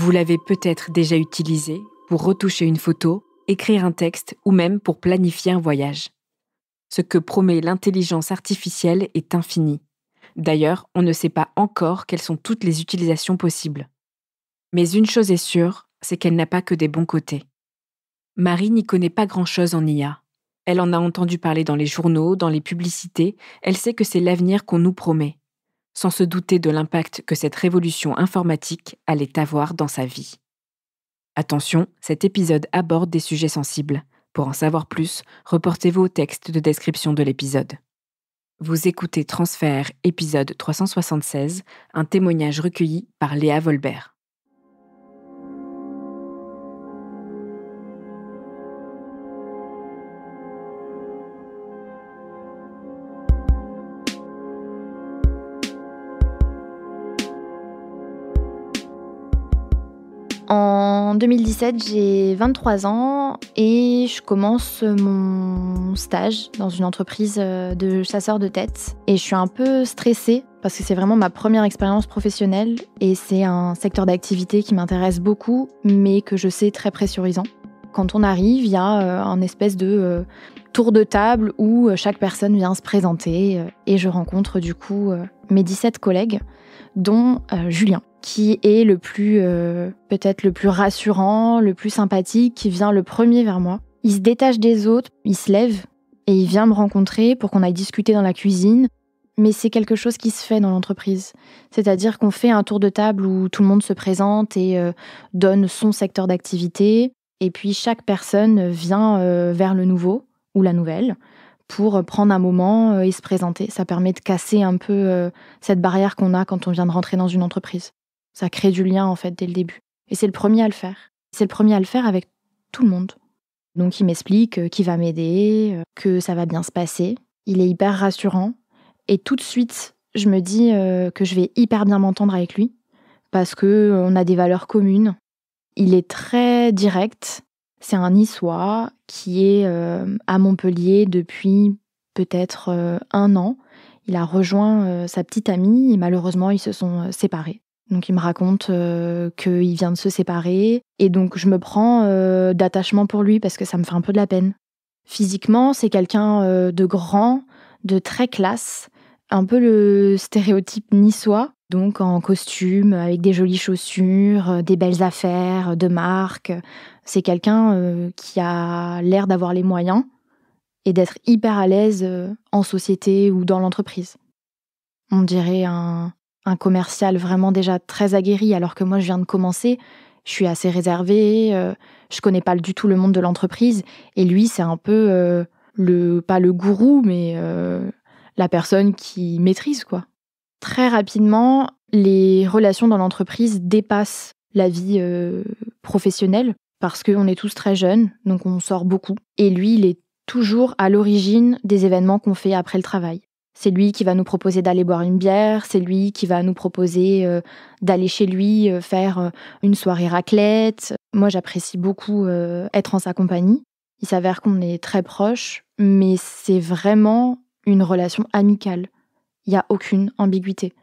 Vous l'avez peut-être déjà utilisé pour retoucher une photo, écrire un texte ou même pour planifier un voyage. Ce que promet l'intelligence artificielle est infini. D'ailleurs, on ne sait pas encore quelles sont toutes les utilisations possibles. Mais une chose est sûre, c'est qu'elle n'a pas que des bons côtés. Marie n'y connaît pas grand-chose en IA. Elle en a entendu parler dans les journaux, dans les publicités, elle sait que c'est l'avenir qu'on nous promet, sans se douter de l'impact que cette révolution informatique allait avoir dans sa vie. Attention, cet épisode aborde des sujets sensibles. Pour en savoir plus, reportez-vous au texte de description de l'épisode. Vous écoutez Transfert, épisode 376, un témoignage recueilli par Léa Volbert. En 2017, j'ai 23 ans et je commence mon stage dans une entreprise de chasseurs de tête. Et je suis un peu stressée parce que c'est vraiment ma première expérience professionnelle et c'est un secteur d'activité qui m'intéresse beaucoup, mais que je sais très pressurisant. Quand on arrive, il y a un espèce de tour de table où chaque personne vient se présenter et je rencontre du coup mes 17 collègues, dont Julien, qui est peut-être le plus rassurant, le plus sympathique, qui vient le premier vers moi. Il se détache des autres, il se lève et il vient me rencontrer pour qu'on aille discuter dans la cuisine. Mais c'est quelque chose qui se fait dans l'entreprise. C'est-à-dire qu'on fait un tour de table où tout le monde se présente et donne son secteur d'activité. Et puis chaque personne vient vers le nouveau ou la nouvelle pour prendre un moment et se présenter. Ça permet de casser un peu cette barrière qu'on a quand on vient de rentrer dans une entreprise. Ça crée du lien en fait dès le début. Et c'est le premier à le faire. C'est le premier à le faire avec tout le monde. Donc il m'explique qu'il va m'aider, que ça va bien se passer. Il est hyper rassurant. Et tout de suite, je me dis que je vais hyper bien m'entendre avec lui parce qu'on a des valeurs communes. Il est très direct. C'est un Niçois qui est à Montpellier depuis peut-être 1 an. Il a rejoint sa petite amie et malheureusement, ils se sont séparés. Donc il me raconte qu'il vient de se séparer et donc je me prends d'attachement pour lui parce que ça me fait un peu de la peine. Physiquement, c'est quelqu'un de grand, de très classe, un peu le stéréotype niçois, donc en costume, avec des jolies chaussures, des belles affaires, de marque. C'est quelqu'un qui a l'air d'avoir les moyens et d'être hyper à l'aise en société ou dans l'entreprise. On dirait un commercial vraiment déjà très aguerri, alors que moi je viens de commencer, je suis assez réservée, je connais pas du tout le monde de l'entreprise, et lui c'est un peu pas le gourou, mais la personne qui maîtrise quoi. Très rapidement, les relations dans l'entreprise dépassent la vie professionnelle, parce qu'on est tous très jeunes, donc on sort beaucoup, et lui il est toujours à l'origine des événements qu'on fait après le travail. C'est lui qui va nous proposer d'aller boire une bière, c'est lui qui va nous proposer d'aller chez lui faire une soirée raclette. Moi, j'apprécie beaucoup être en sa compagnie. Il s'avère qu'on est très proches, mais c'est vraiment une relation amicale. Il n'y a aucune ambiguïté.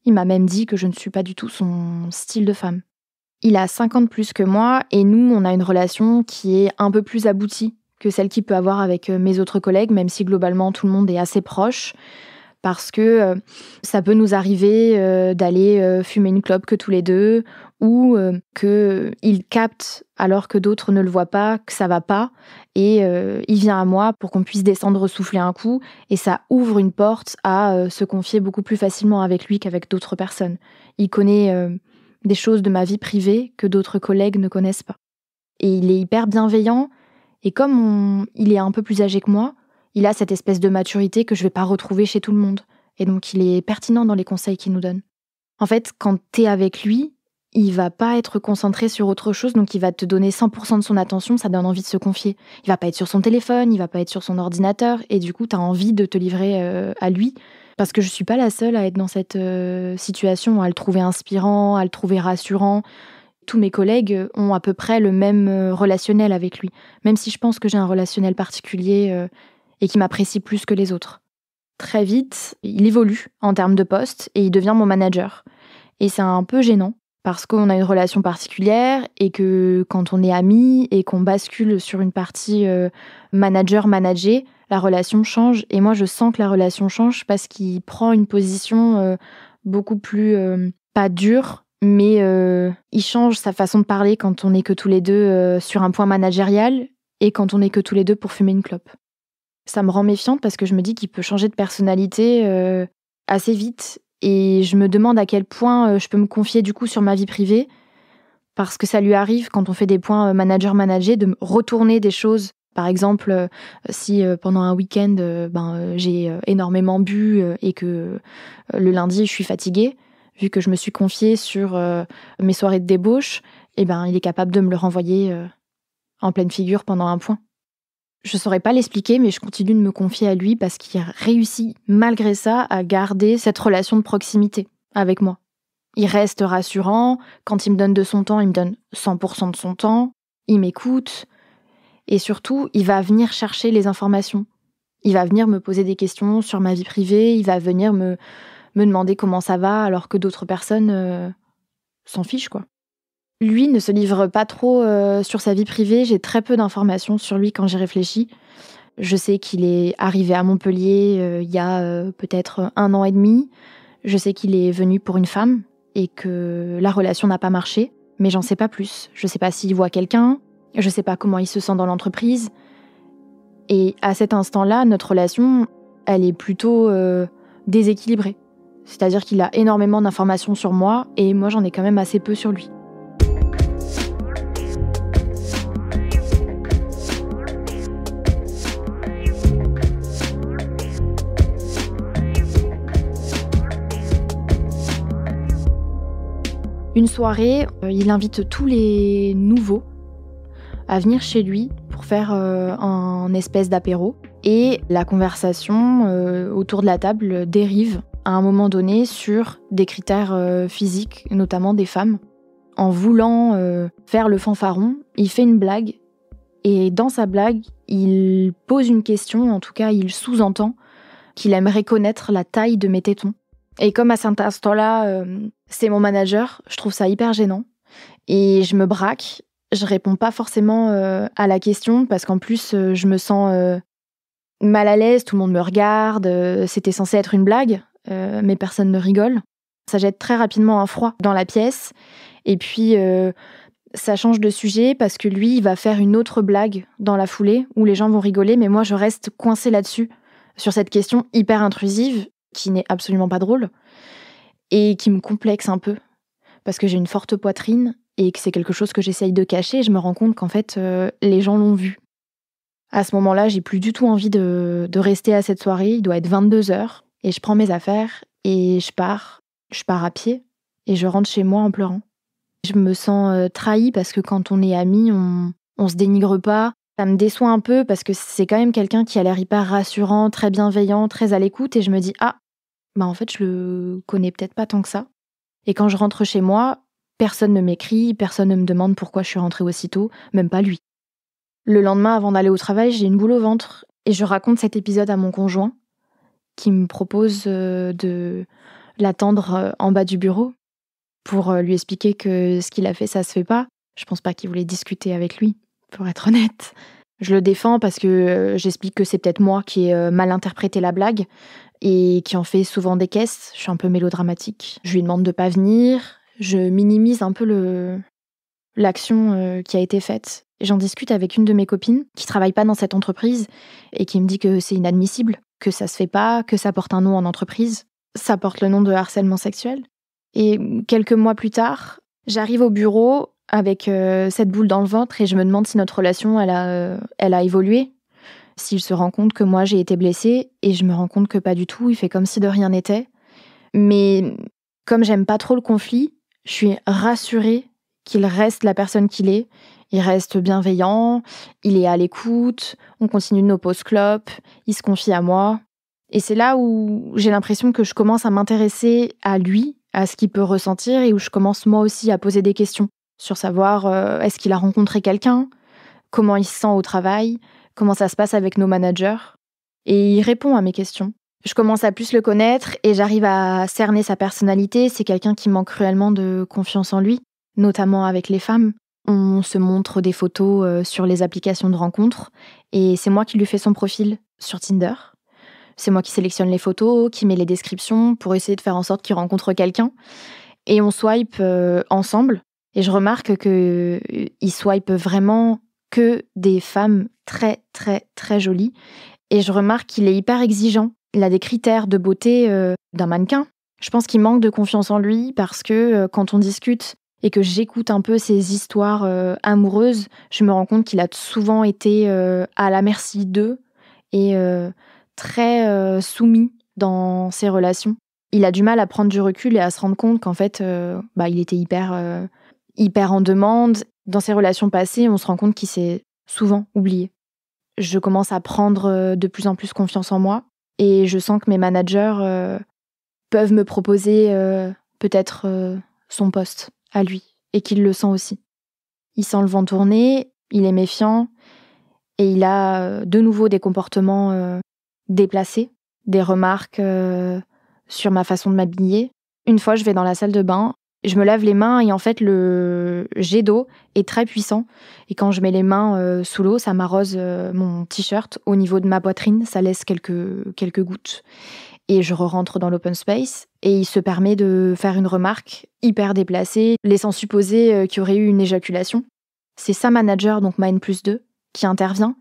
Il m'a même dit que je ne suis pas du tout son style de femme. Il a 5 ans de plus que moi et nous, on a une relation qui est un peu plus aboutie que celle qu'il peut avoir avec mes autres collègues, même si globalement tout le monde est assez proche, parce que ça peut nous arriver d'aller fumer une clope que tous les deux, ou qu'il capte, alors que d'autres ne le voient pas, que ça va pas, et il vient à moi pour qu'on puisse descendre souffler un coup, et ça ouvre une porte à se confier beaucoup plus facilement avec lui qu'avec d'autres personnes. Il connaît des choses de ma vie privée que d'autres collègues ne connaissent pas. Et il est hyper bienveillant. Et comme il est un peu plus âgé que moi, il a cette espèce de maturité que je ne vais pas retrouver chez tout le monde. Et donc, il est pertinent dans les conseils qu'il nous donne. En fait, quand tu es avec lui, il ne va pas être concentré sur autre chose, donc il va te donner 100% de son attention, ça donne envie de se confier. Il ne va pas être sur son téléphone, il ne va pas être sur son ordinateur, et du coup, tu as envie de te livrer à lui. Parce que je ne suis pas la seule à être dans cette situation, à le trouver inspirant, à le trouver rassurant. Tous mes collègues ont à peu près le même relationnel avec lui, même si je pense que j'ai un relationnel particulier et qui m'apprécie plus que les autres. Très vite, il évolue en termes de poste et il devient mon manager. Et c'est un peu gênant parce qu'on a une relation particulière et que quand on est amis et qu'on bascule sur une partie manager-manager, la relation change. Et moi, je sens que la relation change parce qu'il prend une position beaucoup plus, pas dure, mais il change sa façon de parler quand on n'est que tous les deux sur un point managérial et quand on n'est que tous les deux pour fumer une clope. Ça me rend méfiante parce que je me dis qu'il peut changer de personnalité assez vite. Et je me demande à quel point je peux me confier du coup sur ma vie privée, parce que ça lui arrive, quand on fait des points manager-manager, de me retourner des choses. Par exemple, si pendant un week-end, j'ai énormément bu et que le lundi, je suis fatiguée, vu que je me suis confiée sur mes soirées de débauche, il est capable de me le renvoyer en pleine figure pendant un point. Je saurais pas l'expliquer, mais je continue de me confier à lui parce qu'il a réussi, malgré ça, à garder cette relation de proximité avec moi. Il reste rassurant. Quand il me donne de son temps, il me donne 100% de son temps. Il m'écoute. Et surtout, il va venir chercher les informations. Il va venir me poser des questions sur ma vie privée. Il va venir me demander comment ça va, alors que d'autres personnes s'en fichent, quoi. Lui ne se livre pas trop sur sa vie privée. J'ai très peu d'informations sur lui quand j'y réfléchis. Je sais qu'il est arrivé à Montpellier il y a peut-être 1 an et demi. Je sais qu'il est venu pour une femme et que la relation n'a pas marché. Mais j'en sais pas plus. Je sais pas s'il voit quelqu'un. Je sais pas comment il se sent dans l'entreprise. Et à cet instant-là, notre relation, elle est plutôt déséquilibrée. C'est-à-dire qu'il a énormément d'informations sur moi et moi, j'en ai quand même assez peu sur lui. Une soirée, il invite tous les nouveaux à venir chez lui pour faire un espèce d'apéro. Et la conversation autour de la table dérive à un moment donné sur des critères physiques, notamment des femmes. En voulant faire le fanfaron, il fait une blague. Et dans sa blague, il pose une question, en tout cas il sous-entend qu'il aimerait connaître la taille de mes tétons. Et comme à cet instant-là, c'est mon manager, je trouve ça hyper gênant. Et je me braque, je réponds pas forcément à la question, parce qu'en plus, je me sens mal à l'aise, tout le monde me regarde, c'était censé être une blague, mais personne ne rigole. Ça jette très rapidement un froid dans la pièce, et puis ça change de sujet, parce que lui, il va faire une autre blague dans la foulée, où les gens vont rigoler, mais moi, je reste coincée là-dessus, sur cette question hyper intrusive, qui n'est absolument pas drôle, et qui me complexe un peu, parce que j'ai une forte poitrine, et que c'est quelque chose que j'essaye de cacher, et je me rends compte qu'en fait, les gens l'ont vu. À ce moment-là, j'ai plus du tout envie de rester à cette soirée, il doit être 22h, et je prends mes affaires, et je pars à pied, et je rentre chez moi en pleurant. Je me sens trahie, parce que quand on est amis, on se dénigre pas. Ça me déçoit un peu, parce que c'est quand même quelqu'un qui a l'air hyper rassurant, très bienveillant, très à l'écoute, et je me dis, en fait, je le connais peut-être pas tant que ça. Et quand je rentre chez moi, personne ne m'écrit, personne ne me demande pourquoi je suis rentrée aussitôt, même pas lui. Le lendemain, avant d'aller au travail, j'ai une boule au ventre, et je raconte cet épisode à mon conjoint, qui me propose de l'attendre en bas du bureau pour lui expliquer que ce qu'il a fait, ça se fait pas. Je pense pas qu'il voulait discuter avec lui, pour être honnête. Je le défends parce que j'explique que c'est peut-être moi qui ai mal interprété la blague et qui en fait souvent des caisses. Je suis un peu mélodramatique. Je lui demande de pas venir. Je minimise un peu l'action qui a été faite. J'en discute avec une de mes copines qui travaille pas dans cette entreprise et qui me dit que c'est inadmissible, que ça se fait pas, que ça porte un nom en entreprise. Ça porte le nom de harcèlement sexuel. Et quelques mois plus tard, j'arrive au bureau avec cette boule dans le ventre et je me demande si notre relation, elle a évolué. S'il se rend compte que moi, j'ai été blessée, et je me rends compte que pas du tout, il fait comme si de rien n'était. Mais comme j'aime pas trop le conflit, je suis rassurée qu'il reste la personne qu'il est. Il reste bienveillant, il est à l'écoute, on continue nos pauses clopes, il se confie à moi. Et c'est là où j'ai l'impression que je commence à m'intéresser à lui, à ce qu'il peut ressentir, et où je commence moi aussi à poser des questions sur savoir est-ce qu'il a rencontré quelqu'un, comment il se sent au travail, comment ça se passe avec nos managers. Et il répond à mes questions. Je commence à plus le connaître et j'arrive à cerner sa personnalité. C'est quelqu'un qui manque cruellement de confiance en lui, notamment avec les femmes. On se montre des photos sur les applications de rencontres et c'est moi qui lui fais son profil sur Tinder. C'est moi qui sélectionne les photos, qui met les descriptions pour essayer de faire en sorte qu'il rencontre quelqu'un. Et on swipe ensemble. Et je remarque qu'il swipe vraiment que des femmes très, très, très jolies. Et je remarque qu'il est hyper exigeant. Il a des critères de beauté d'un mannequin. Je pense qu'il manque de confiance en lui parce que quand on discute et que j'écoute un peu ses histoires amoureuses, je me rends compte qu'il a souvent été à la merci d'eux et très soumis dans ses relations. Il a du mal à prendre du recul et à se rendre compte qu'en fait, il était hyper en demande. Dans ses relations passées, on se rend compte qu'il s'est souvent oublié. Je commence à prendre de plus en plus confiance en moi et je sens que mes managers peuvent me proposer peut-être son poste à lui et qu'il le sent aussi. Il sent le vent tourner, il est méfiant et il a de nouveau des comportements déplacés, des remarques sur ma façon de m'habiller. Une fois, je vais dans la salle de bain, je me lave les mains et en fait, le jet d'eau est très puissant. Et quand je mets les mains sous l'eau, ça m'arrose mon t-shirt au niveau de ma poitrine, ça laisse quelques gouttes. Et je re-rentre dans l'open space et il se permet de faire une remarque hyper déplacée, laissant supposer qu'il y aurait eu une éjaculation. C'est sa manager, donc ma N+2, qui intervient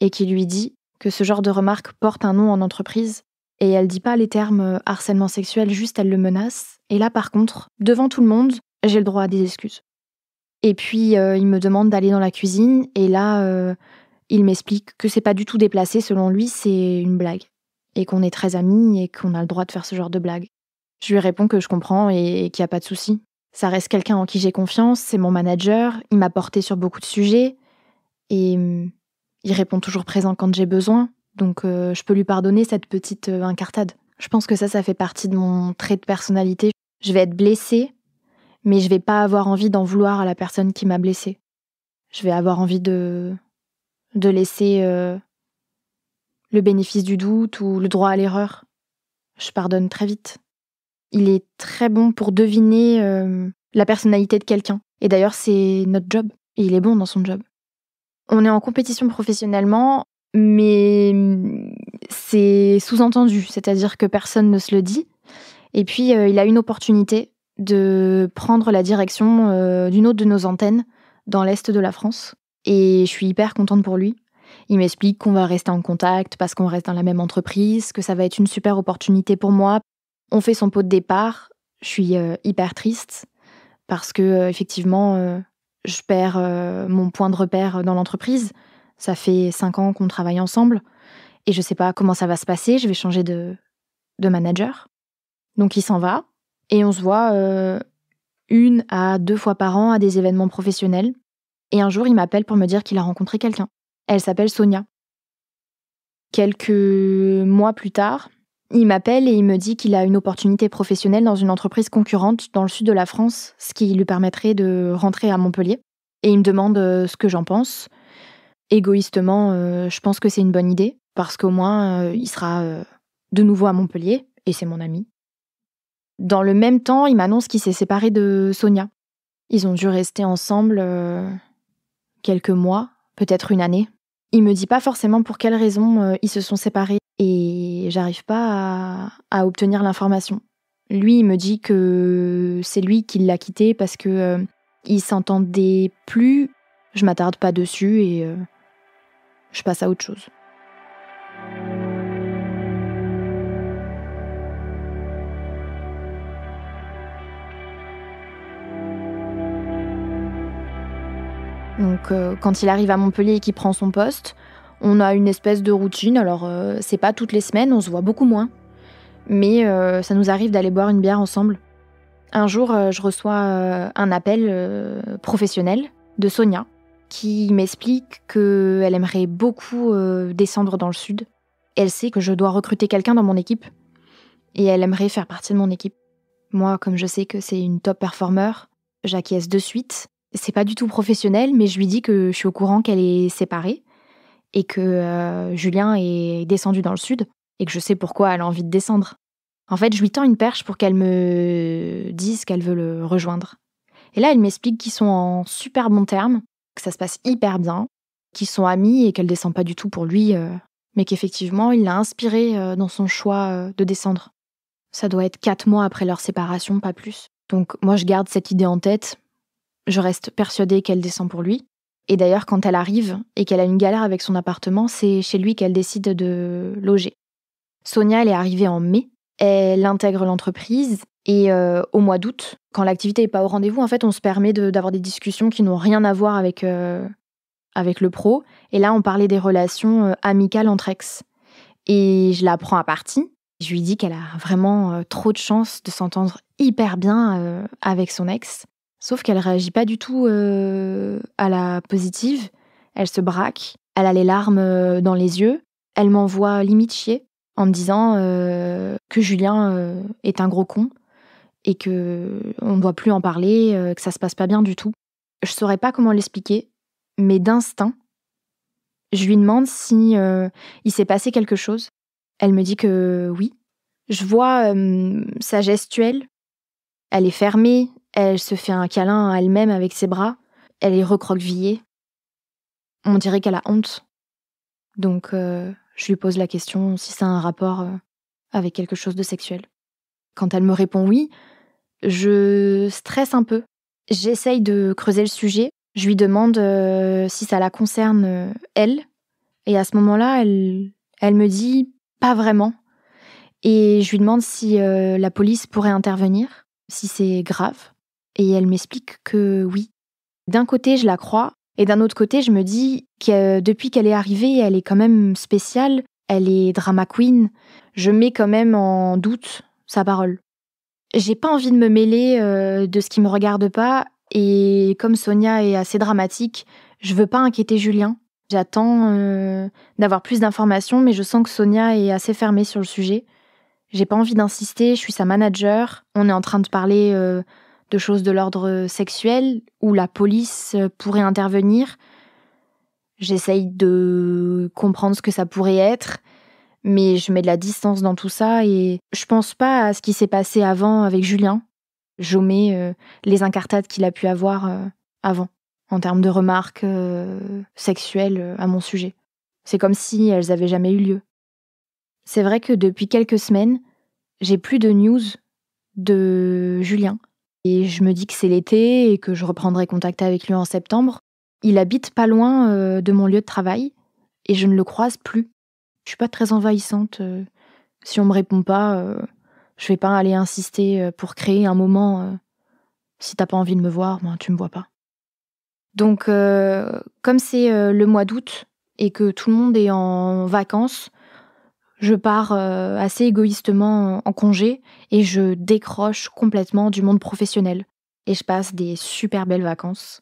et qui lui dit que ce genre de remarque porte un nom en entreprise. Et elle dit pas les termes harcèlement sexuel, juste elle le menace. Et là, par contre, devant tout le monde, j'ai le droit à des excuses. Et puis, il me demande d'aller dans la cuisine. Et là, il m'explique que c'est pas du tout déplacé. Selon lui, c'est une blague. Et qu'on est très amis et qu'on a le droit de faire ce genre de blague. Je lui réponds que je comprends et qu'il n'y a pas de souci. Ça reste quelqu'un en qui j'ai confiance, c'est mon manager. Il m'a porté sur beaucoup de sujets. Et il répond toujours présent quand j'ai besoin. Donc, je peux lui pardonner cette petite incartade. Je pense que ça fait partie de mon trait de personnalité. Je vais être blessée, mais je vais pas avoir envie d'en vouloir à la personne qui m'a blessée. Je vais avoir envie de laisser le bénéfice du doute ou le droit à l'erreur. Je pardonne très vite. Il est très bon pour deviner la personnalité de quelqu'un. Et d'ailleurs, c'est notre job. Et il est bon dans son job. On est en compétition professionnellement, mais c'est sous-entendu, c'est-à-dire que personne ne se le dit. Et puis, il a une opportunité de prendre la direction d'une autre de nos antennes dans l'Est de la France. Et je suis hyper contente pour lui. Il m'explique qu'on va rester en contact parce qu'on reste dans la même entreprise, que ça va être une super opportunité pour moi. On fait son pot de départ. Je suis hyper triste parce que, effectivement, je perds mon point de repère dans l'entreprise. Ça fait 5 ans qu'on travaille ensemble et je sais pas comment ça va se passer. Je vais changer de manager. Donc il s'en va et on se voit 1 à 2 fois par an à des événements professionnels. Et un jour, il m'appelle pour me dire qu'il a rencontré quelqu'un. Elle s'appelle Sonia. Quelques mois plus tard, il m'appelle et il me dit qu'il a une opportunité professionnelle dans une entreprise concurrente dans le sud de la France, ce qui lui permettrait de rentrer à Montpellier. Et il me demande ce que j'en pense. Égoïstement, je pense que c'est une bonne idée, parce qu'au moins, il sera de nouveau à Montpellier, et c'est mon ami. Dans le même temps, il m'annonce qu'il s'est séparé de Sonia. Ils ont dû rester ensemble quelques mois, peut-être 1 année. Il me dit pas forcément pour quelles raisons ils se sont séparés, et j'arrive pas à obtenir l'information. Lui, il me dit que c'est lui qui l'a quitté parce que ils s'entendaient plus. Je m'attarde pas dessus et je passe à autre chose. Donc, quand il arrive à Montpellier et qu'il prend son poste, on a une espèce de routine. Alors, c'est pas toutes les semaines, on se voit beaucoup moins. Mais ça nous arrive d'aller boire une bière ensemble. Un jour, je reçois un appel professionnel de Sonia qui m'explique qu'elle aimerait beaucoup descendre dans le sud. Elle sait que je dois recruter quelqu'un dans mon équipe et elle aimerait faire partie de mon équipe. Moi, comme je sais que c'est une top performer, j'acquiesce de suite. C'est pas du tout professionnel, mais je lui dis que je suis au courant qu'elle est séparée et que Julien est descendu dans le sud. et que je sais pourquoi elle a envie de descendre. En fait, je lui tends une perche pour qu'elle me dise qu'elle veut le rejoindre. Et là, elle m'explique qu'ils sont en super bons termes, que ça se passe hyper bien, qu'ils sont amis et qu'elle descend pas du tout pour lui, mais qu'effectivement, il l'a inspirée dans son choix de descendre. Ça doit être 4 mois après leur séparation, pas plus. Donc moi, je garde cette idée en tête. Je reste persuadée qu'elle descend pour lui. Et d'ailleurs, quand elle arrive et qu'elle a une galère avec son appartement, c'est chez lui qu'elle décide de loger. Sonia, elle est arrivée en mai. Elle intègre l'entreprise et au mois d'août, quand l'activité n'est pas au rendez-vous, en fait, on se permet d'avoir des discussions qui n'ont rien à voir avec le pro. Et là, on parlait des relations amicales entre ex. Et je la prends à partie. Je lui dis qu'elle a vraiment trop de chance de s'entendre hyper bien avec son ex. Sauf qu'elle réagit pas du tout à la positive. Elle se braque. Elle a les larmes dans les yeux. Elle m'envoie limite chier en me disant que Julien est un gros con et que on ne doit plus en parler, que ça se passe pas bien du tout. Je saurais pas comment l'expliquer, mais d'instinct, je lui demande si il s'est passé quelque chose. Elle me dit que oui. Je vois sa gestuelle. Elle est fermée. Elle se fait un câlin à elle-même avec ses bras. Elle est recroquevillée. On dirait qu'elle a honte. Donc, je lui pose la question si ça a un rapport avec quelque chose de sexuel. Quand elle me répond oui, je stresse un peu. J'essaye de creuser le sujet. Je lui demande si ça la concerne, elle. Et à ce moment-là, elle me dit pas vraiment. Et je lui demande si la police pourrait intervenir, si c'est grave. Et elle m'explique que oui. D'un côté, je la crois. Et d'un autre côté, je me dis que depuis qu'elle est arrivée, elle est quand même spéciale. Elle est drama queen. Je mets quand même en doute sa parole. J'ai pas envie de me mêler de ce qui me regarde pas. Et comme Sonia est assez dramatique, je veux pas inquiéter Julien. J'attends d'avoir plus d'informations, mais je sens que Sonia est assez fermée sur le sujet. J'ai pas envie d'insister, je suis sa manager. On est en train de parler de choses de l'ordre sexuel, où la police pourrait intervenir. J'essaye de comprendre ce que ça pourrait être, mais je mets de la distance dans tout ça et je pense pas à ce qui s'est passé avant avec Julien. J'omets les incartades qu'il a pu avoir avant, en termes de remarques sexuelles à mon sujet. C'est comme si elles avaient jamais eu lieu. C'est vrai que depuis quelques semaines, j'ai plus de news de Julien. Et je me dis que c'est l'été et que je reprendrai contact avec lui en septembre. Il habite pas loin de mon lieu de travail et je ne le croise plus. Je suis pas très envahissante. Si on me répond pas, je vais pas aller insister pour créer un moment. Si t'as pas envie de me voir, ben, tu me vois pas. Donc, comme c'est le mois d'août et que tout le monde est en vacances, je pars assez égoïstement en congé et je décroche complètement du monde professionnel. Et je passe des super belles vacances.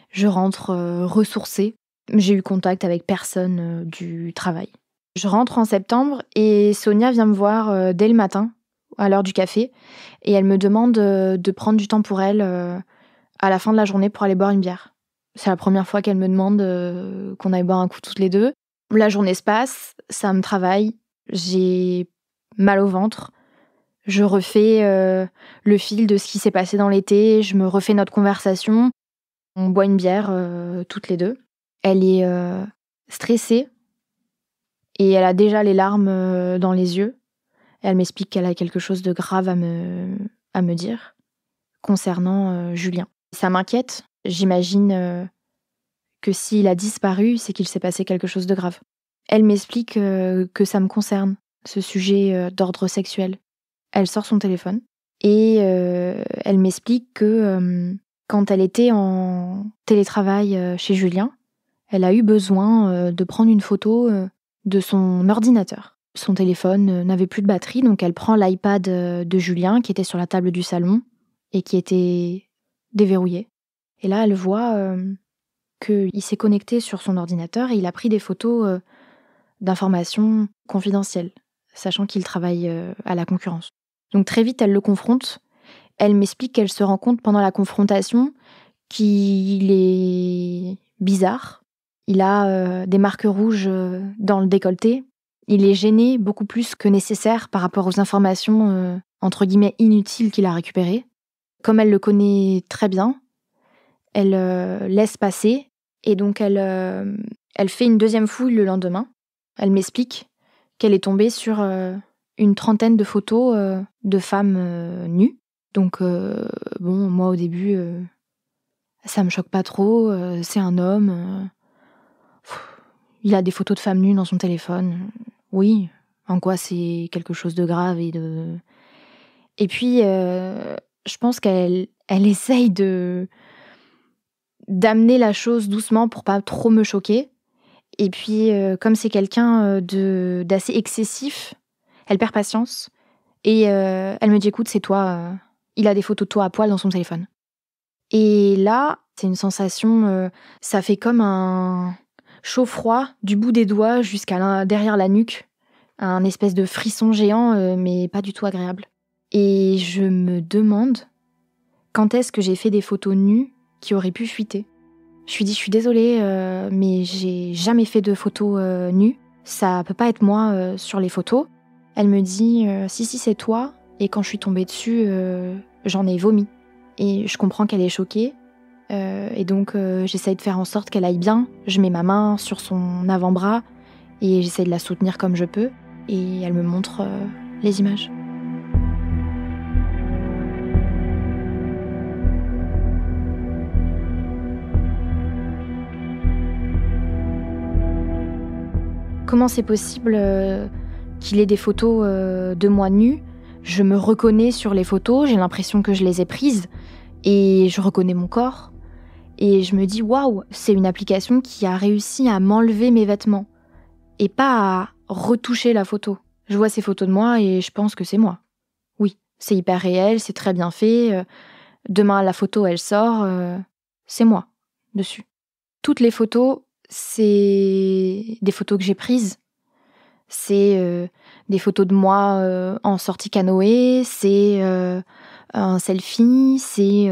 Je rentre ressourcée. J'ai eu contact avec personne du travail. Je rentre en septembre et Sonia vient me voir dès le matin, à l'heure du café, et elle me demande de prendre du temps pour elle à la fin de la journée pour aller boire une bière. C'est la première fois qu'elle me demande qu'on aille boire un coup toutes les deux. La journée se passe, ça me travaille. J'ai mal au ventre. Je refais le fil de ce qui s'est passé dans l'été. Je me refais notre conversation. On boit une bière toutes les deux. Elle est stressée et elle a déjà les larmes dans les yeux. Elle m'explique qu'elle a quelque chose de grave à me dire concernant Julien. Ça m'inquiète. J'imagine que s'il a disparu, c'est qu'il s'est passé quelque chose de grave. Elle m'explique que ça me concerne, ce sujet d'ordre sexuel. Elle sort son téléphone et elle m'explique que quand elle était en télétravail chez Julien, elle a eu besoin de prendre une photo de son ordinateur. Son téléphone n'avait plus de batterie, donc elle prend l'iPad de Julien qui était sur la table du salon et qui était déverrouillé. Et là, elle voit qu'il s'est connecté sur son ordinateur et il a pris des photos d'informations confidentielles, sachant qu'il travaille à la concurrence. Donc très vite, elle le confronte. Elle m'explique qu'elle se rend compte pendant la confrontation qu'il est bizarre. Il a des marques rouges dans le décolleté. Il est gêné beaucoup plus que nécessaire par rapport aux informations entre guillemets inutiles qu'il a récupérées. Comme elle le connaît très bien, elle laisse passer et donc elle fait une deuxième fouille le lendemain. Elle m'explique qu'elle est tombée sur une trentaine de photos de femmes nues. Donc moi au début, ça me choque pas trop, c'est un homme. Il a des photos de femmes nues dans son téléphone. Oui, en quoi c'est quelque chose de grave Et puis, je pense qu'elle essaye d'amener la chose doucement pour pas trop me choquer. Et puis, comme c'est quelqu'un d'assez excessif, elle perd patience. Et elle me dit, écoute, c'est toi, il a des photos de toi à poil dans son téléphone. Et là, c'est une sensation, ça fait comme un chaud-froid du bout des doigts jusqu'à derrière la nuque. Un espèce de frisson géant, mais pas du tout agréable. Et je me demande quand est-ce que j'ai fait des photos nues qui auraient pu fuiter. Je lui dis, je suis désolée, mais j'ai jamais fait de photos nues. Ça peut pas être moi sur les photos. Elle me dit, si, c'est toi. Et quand je suis tombée dessus, j'en ai vomi. Et je comprends qu'elle est choquée. Et donc, j'essaye de faire en sorte qu'elle aille bien. Je mets ma main sur son avant-bras et j'essaie de la soutenir comme je peux. Et elle me montre les images. Comment c'est possible qu'il ait des photos de moi nue ? Je me reconnais sur les photos, j'ai l'impression que je les ai prises et je reconnais mon corps. Et je me dis, waouh, c'est une application qui a réussi à m'enlever mes vêtements et pas à retoucher la photo. Je vois ces photos de moi et je pense que c'est moi. Oui, c'est hyper réel, c'est très bien fait. Demain, la photo, elle sort, c'est moi dessus. Toutes les photos, c'est des photos que j'ai prises. C'est des photos de moi en sortie canoë, c'est un selfie, c'est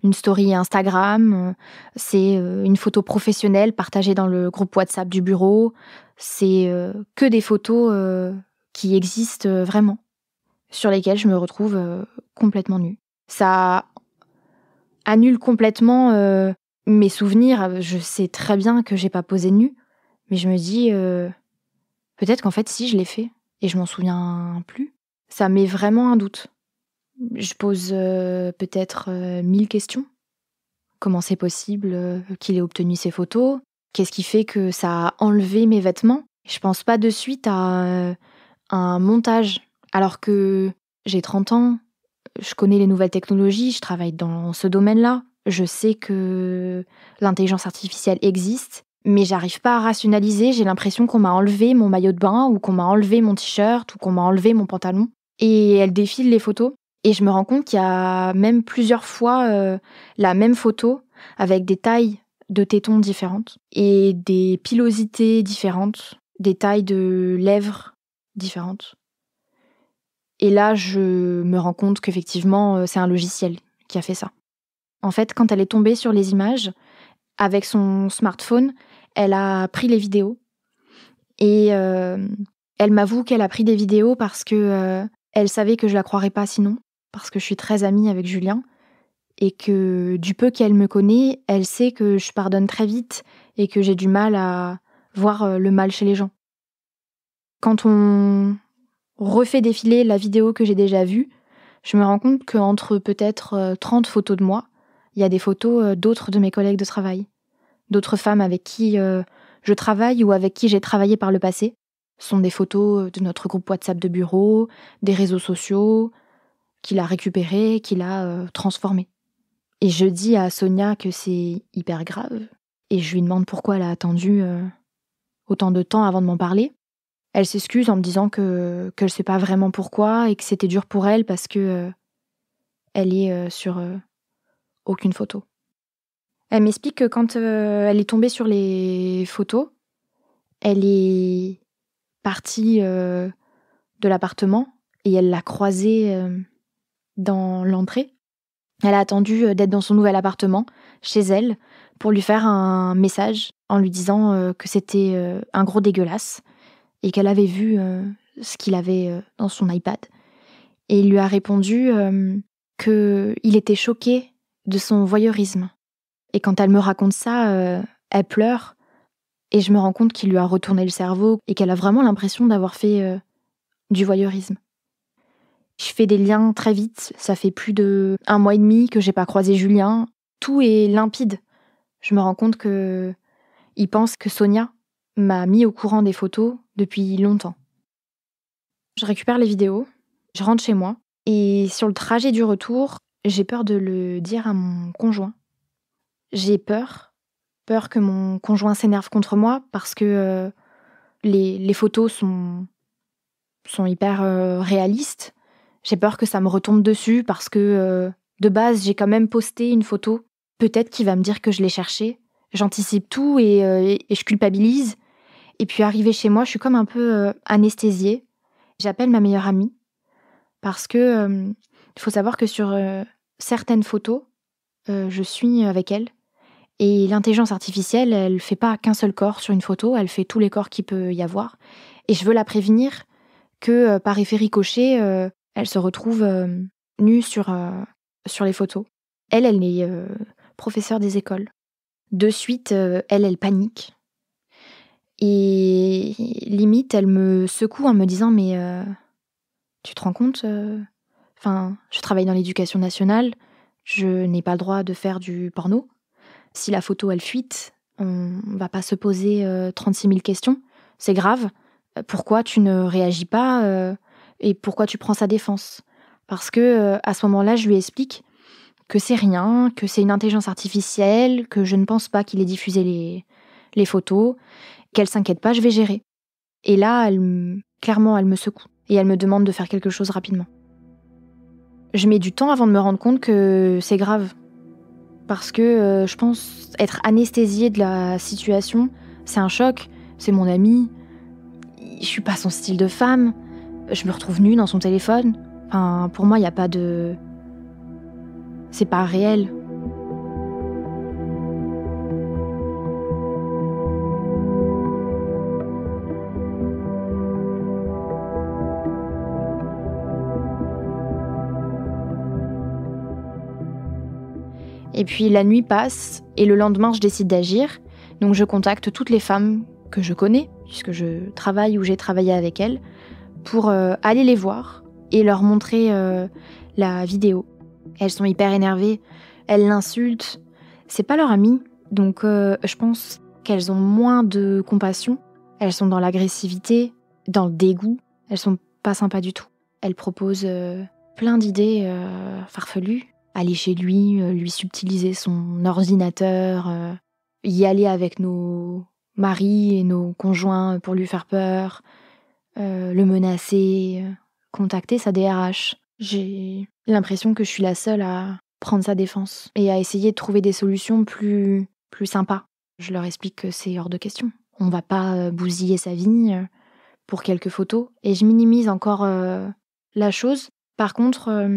une story Instagram, c'est une photo professionnelle partagée dans le groupe WhatsApp du bureau. C'est que des photos qui existent vraiment, sur lesquelles je me retrouve complètement nue. Ça annule complètement mes souvenirs. Je sais très bien que j'ai pas posé nue, mais je me dis peut-être qu'en fait si je l'ai fait et je m'en souviens plus. Ça met vraiment un doute. Je pose peut-être 1000 questions. Comment c'est possible qu'il ait obtenu ces photos ? Qu'est-ce qui fait que ça a enlevé mes vêtements ? Je pense pas de suite à un montage. Alors que j'ai 30 ans, je connais les nouvelles technologies, je travaille dans ce domaine-là. Je sais que l'intelligence artificielle existe, mais j'arrive pas à rationaliser. J'ai l'impression qu'on m'a enlevé mon maillot de bain ou qu'on m'a enlevé mon t-shirt ou qu'on m'a enlevé mon pantalon. Et elle défile les photos. Et je me rends compte qu'il y a même plusieurs fois la même photo avec des tailles de tétons différentes et des pilosités différentes, des tailles de lèvres différentes. Et là, je me rends compte qu'effectivement, c'est un logiciel qui a fait ça. En fait, quand elle est tombée sur les images, avec son smartphone, elle a pris les vidéos. Et elle m'avoue qu'elle a pris des vidéos parce que elle savait que je la croirais pas sinon. Parce que je suis très amie avec Julien et que du peu qu'elle me connaît, elle sait que je pardonne très vite et que j'ai du mal à voir le mal chez les gens. Quand on refait défiler la vidéo que j'ai déjà vue, je me rends compte qu'entre peut-être 30 photos de moi, il y a des photos d'autres de mes collègues de travail, d'autres femmes avec qui je travaille ou avec qui j'ai travaillé par le passé. Ce sont des photos de notre groupe WhatsApp de bureau, des réseaux sociaux, qu'il a récupéré, qu'il a transformé. Et je dis à Sonia que c'est hyper grave. Et je lui demande pourquoi elle a attendu autant de temps avant de m'en parler. Elle s'excuse en me disant qu'elle ne sait pas vraiment pourquoi et que c'était dur pour elle parce que elle est sur aucune photo. Elle m'explique que quand elle est tombée sur les photos, elle est partie de l'appartement et elle l'a croisée dans l'entrée. Elle a attendu d'être dans son nouvel appartement, chez elle, pour lui faire un message en lui disant que c'était un gros dégueulasse et qu'elle avait vu ce qu'il avait dans son iPad. Et il lui a répondu qu'il était choqué de son voyeurisme. Et quand elle me raconte ça, elle pleure et je me rends compte qu'il lui a retourné le cerveau et qu'elle a vraiment l'impression d'avoir fait du voyeurisme. Je fais des liens très vite, ça fait plus d'1 mois et demi que j'ai pas croisé Julien. Tout est limpide. Je me rends compte qu'il pense que Sonia m'a mis au courant des photos depuis longtemps. Je récupère les vidéos, je rentre chez moi et sur le trajet du retour, j'ai peur de le dire à mon conjoint. J'ai peur que mon conjoint s'énerve contre moi parce que les photos sont hyper réalistes. J'ai peur que ça me retombe dessus parce que de base, j'ai quand même posté une photo. Peut-être qu'il va me dire que je l'ai cherchée. J'anticipe tout et je culpabilise. Et puis arrivée chez moi, je suis comme un peu anesthésiée. J'appelle ma meilleure amie parce que il faut savoir que sur certaines photos, je suis avec elle. Et l'intelligence artificielle, elle fait pas qu'un seul corps sur une photo, elle fait tous les corps qu'il peut y avoir. Et je veux la prévenir que par effet ricochet, elle se retrouve nue sur les photos. Elle est professeure des écoles. De suite, elle panique. Et limite, elle me secoue en me disant « Mais tu te rends compte je travaille dans l'éducation nationale, je n'ai pas le droit de faire du porno. Si la photo, elle fuite, on va pas se poser 36 000 questions. C'est grave. Pourquoi tu ne réagis pas et pourquoi tu prends sa défense ?» Parce que à ce moment-là, je lui explique que c'est rien, que c'est une intelligence artificielle, que je ne pense pas qu'il ait diffusé les photos, qu'elle s'inquiète pas, je vais gérer. Et là, clairement, elle me secoue et elle me demande de faire quelque chose rapidement. Je mets du temps avant de me rendre compte que c'est grave. Parce que je pense être anesthésiée de la situation, c'est un choc. C'est mon ami. Je suis pas son style de femme. Je me retrouve nue dans son téléphone. Enfin, pour moi, il n'y a pas de... C'est pas réel. Et puis la nuit passe et le lendemain, je décide d'agir. Donc je contacte toutes les femmes que je connais, puisque je travaille ou j'ai travaillé avec elles, pour aller les voir et leur montrer la vidéo. Elles sont hyper énervées, elles l'insultent. C'est pas leur amie, donc je pense qu'elles ont moins de compassion. Elles sont dans l'agressivité, dans le dégoût. Elles sont pas sympas du tout. Elles proposent plein d'idées farfelues. Aller chez lui, lui subtiliser son ordinateur, y aller avec nos maris et nos conjoints pour lui faire peur, le menacer, contacter sa DRH. J'ai l'impression que je suis la seule à prendre sa défense et à essayer de trouver des solutions plus sympas. Je leur explique que c'est hors de question. On va pas bousiller sa vie pour quelques photos. Et je minimise encore la chose. Par contre,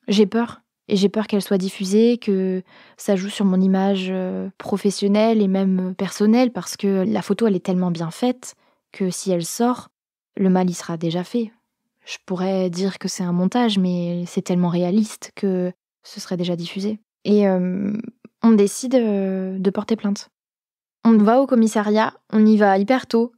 j'ai peur. Et j'ai peur qu'elle soit diffusée, que ça joue sur mon image professionnelle et même personnelle, parce que la photo, elle est tellement bien faite que si elle sort, le mal y sera déjà fait. Je pourrais dire que c'est un montage, mais c'est tellement réaliste que ce serait déjà diffusé. Et on décide de porter plainte. On va au commissariat, on y va hyper tôt.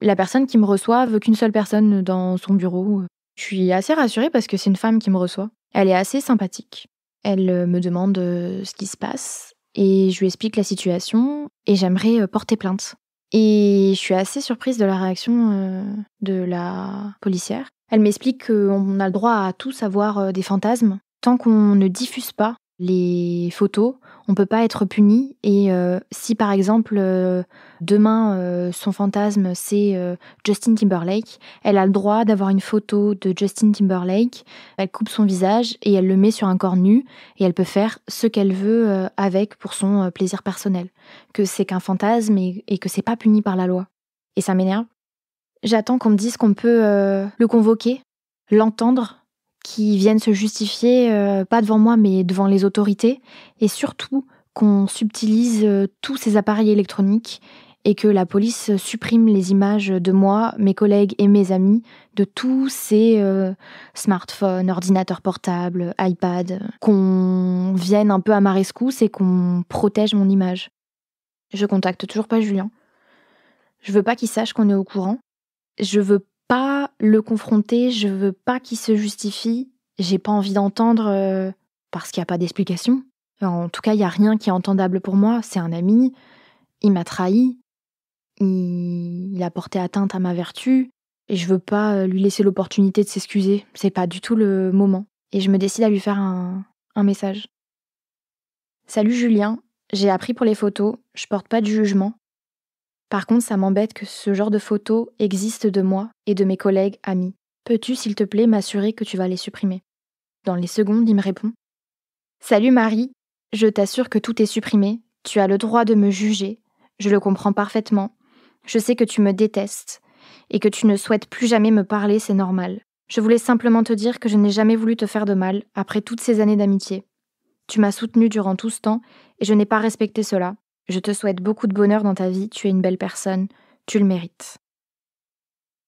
La personne qui me reçoit veut qu'une seule personne dans son bureau. Je suis assez rassurée parce que c'est une femme qui me reçoit. Elle est assez sympathique. Elle me demande ce qui se passe et je lui explique la situation et j'aimerais porter plainte. Et je suis assez surprise de la réaction de la policière. Elle m'explique qu'on a le droit à tous avoir des fantasmes. Tant qu'on ne diffuse pas les photos, on peut pas être puni. Et si par exemple demain son fantasme c'est Justin Timberlake, elle a le droit d'avoir une photo de Justin Timberlake. Elle coupe son visage et elle le met sur un corps nu et elle peut faire ce qu'elle veut avec pour son plaisir personnel. Que c'est qu'un fantasme et que c'est pas puni par la loi. Et ça m'énerve. J'attends qu'on me dise qu'on peut le convoquer, l'entendre, qui vienne se justifier, pas devant moi, mais devant les autorités, et surtout qu'on subtilise tous ces appareils électroniques et que la police supprime les images de moi, mes collègues et mes amis de tous ces smartphones, ordinateurs portables, iPad, qu'on vienne un peu à ma rescousse et qu'on protège mon image. Je contacte toujours pas Julien. Je veux pas qu'il sache qu'on est au courant. Je veux pas le confronter, je veux pas qu'il se justifie. J'ai pas envie d'entendre parce qu'il n'y a pas d'explication. En tout cas, il n'y a rien qui est entendable pour moi. C'est un ami, il m'a trahi, il a porté atteinte à ma vertu, et je veux pas lui laisser l'opportunité de s'excuser. C'est pas du tout le moment. Et je me décide à lui faire un message. Salut Julien, j'ai appris pour les photos, je porte pas de jugement. Par contre, ça m'embête que ce genre de photos existe de moi et de mes collègues amis. Peux-tu, s'il te plaît, m'assurer que tu vas les supprimer ? Dans les secondes, il me répond. Salut Marie, je t'assure que tout est supprimé. Tu as le droit de me juger. Je le comprends parfaitement. Je sais que tu me détestes et que tu ne souhaites plus jamais me parler, c'est normal. Je voulais simplement te dire que je n'ai jamais voulu te faire de mal après toutes ces années d'amitié. Tu m'as soutenue durant tout ce temps et je n'ai pas respecté cela. Je te souhaite beaucoup de bonheur dans ta vie, tu es une belle personne, tu le mérites.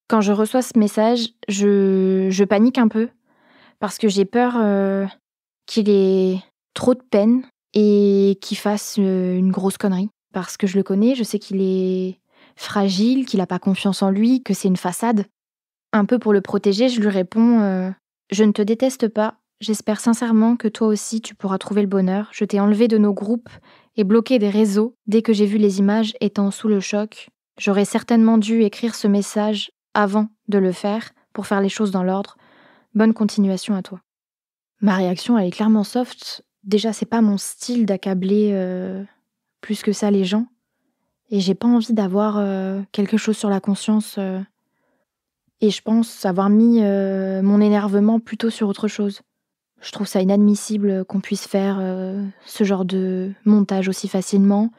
Quand je reçois ce message, je panique un peu parce que j'ai peur qu'il ait trop de peine et qu'il fasse une grosse connerie. Parce que je le connais, je sais qu'il est fragile, qu'il n'a pas confiance en lui, que c'est une façade. Un peu pour le protéger, je lui réponds « Je ne te déteste pas, j'espère sincèrement que toi aussi tu pourras trouver le bonheur. Je t'ai enlevé de nos groupes et bloqué des réseaux dès que j'ai vu les images étant sous le choc. J'aurais certainement dû écrire ce message avant de le faire pour faire les choses dans l'ordre. Bonne continuation à toi. » Ma réaction, elle est clairement soft. Déjà, c'est pas mon style d'accabler plus que ça les gens. Et j'ai pas envie d'avoir quelque chose sur la conscience. Et je pense avoir mis mon énervement plutôt sur autre chose. Je trouve ça inadmissible qu'on puisse faire ce genre de montage aussi facilement,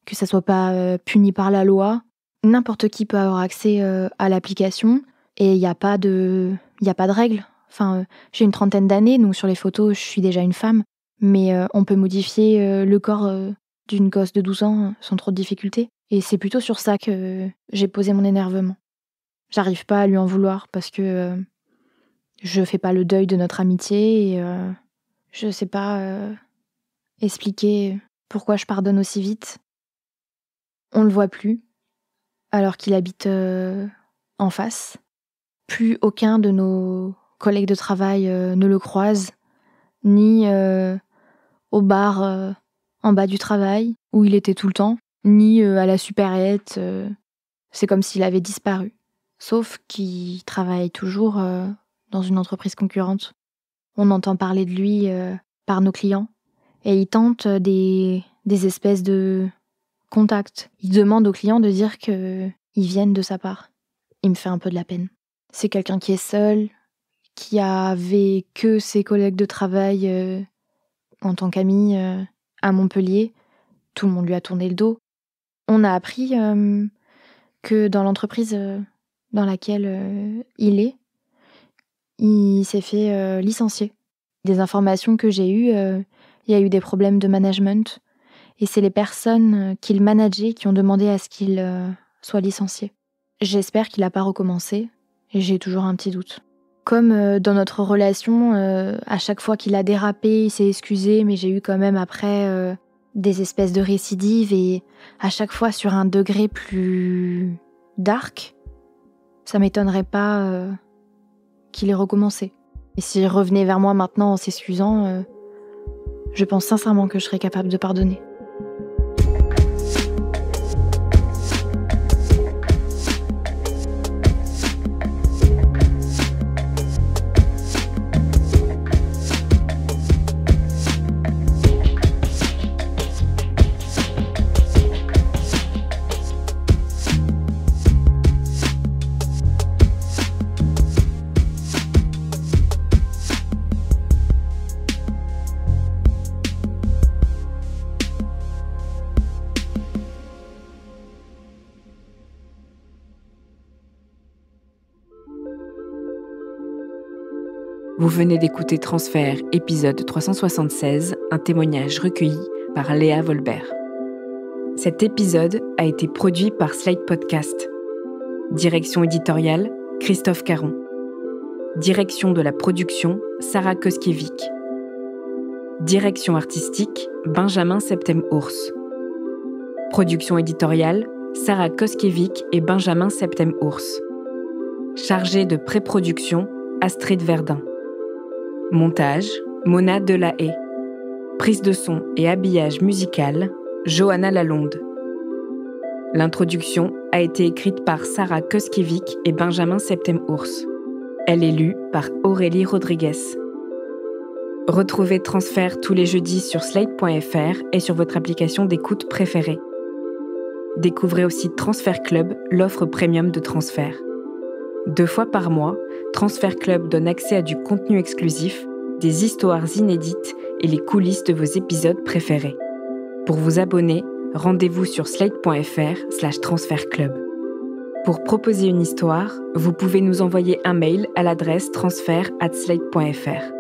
que ça soit pas puni par la loi. N'importe qui peut avoir accès à l'application et il n'y a pas de règles. Enfin, j'ai une 30aine d'années, donc sur les photos, je suis déjà une femme. Mais on peut modifier le corps d'une gosse de 12 ans sans trop de difficultés. Et c'est plutôt sur ça que j'ai posé mon énervement. J'arrive pas à lui en vouloir parce que je fais pas le deuil de notre amitié et je sais pas expliquer pourquoi je pardonne aussi vite. On le voit plus, alors qu'il habite en face. Plus aucun de nos collègues de travail ne le croise, ni au bar en bas du travail, où il était tout le temps, ni à la supérette. C'est comme s'il avait disparu. Sauf qu'il travaille toujours dans une entreprise concurrente. On entend parler de lui par nos clients, et il tente des espèces de contacts. Il demande aux clients de dire qu'ils viennent de sa part. Il me fait un peu de la peine. C'est quelqu'un qui est seul, qui avait que ses collègues de travail en tant qu'ami à Montpellier. Tout le monde lui a tourné le dos. On a appris que dans l'entreprise dans laquelle il est, il s'est fait licencier. Des informations que j'ai eues, il y a eu des problèmes de management et c'est les personnes qu'il manageait qui ont demandé à ce qu'il soit licencié. J'espère qu'il n'a pas recommencé et j'ai toujours un petit doute. Comme dans notre relation, à chaque fois qu'il a dérapé, il s'est excusé, mais j'ai eu quand même après des espèces de récidives et à chaque fois sur un degré plus dark, ça m'étonnerait pas qu'il ait recommencé. Et s'il revenait vers moi maintenant en s'excusant, je pense sincèrement que je serais capable de pardonner. Vous venez d'écouter Transfert, épisode 376, un témoignage recueilli par Léa Volbert. Cet épisode a été produit par Slate Podcast. Direction éditoriale, Christophe Caron. Direction de la production, Sarah Koskiewicz. Direction artistique, Benjamin Septem-Ours. Production éditoriale, Sarah Koskiewicz et Benjamin Septem-Ours. Chargée de pré-production, Astrid Verdun. Montage, Mona Delahaye. Prise de son et habillage musical, Johanna Lalonde. L'introduction a été écrite par Sarah Koskiewicz et Benjamin Septem-Ours. Elle est lue par Aurélie Rodriguez. Retrouvez Transfert tous les jeudis sur slate.fr et sur votre application d'écoute préférée. Découvrez aussi Transfert Club, l'offre premium de Transfert. 2 fois par mois, Transfert Club donne accès à du contenu exclusif, des histoires inédites et les coulisses de vos épisodes préférés. Pour vous abonner, rendez-vous sur slate.fr/transfertclub. Pour proposer une histoire, vous pouvez nous envoyer un mail à l'adresse transfert@slate.fr.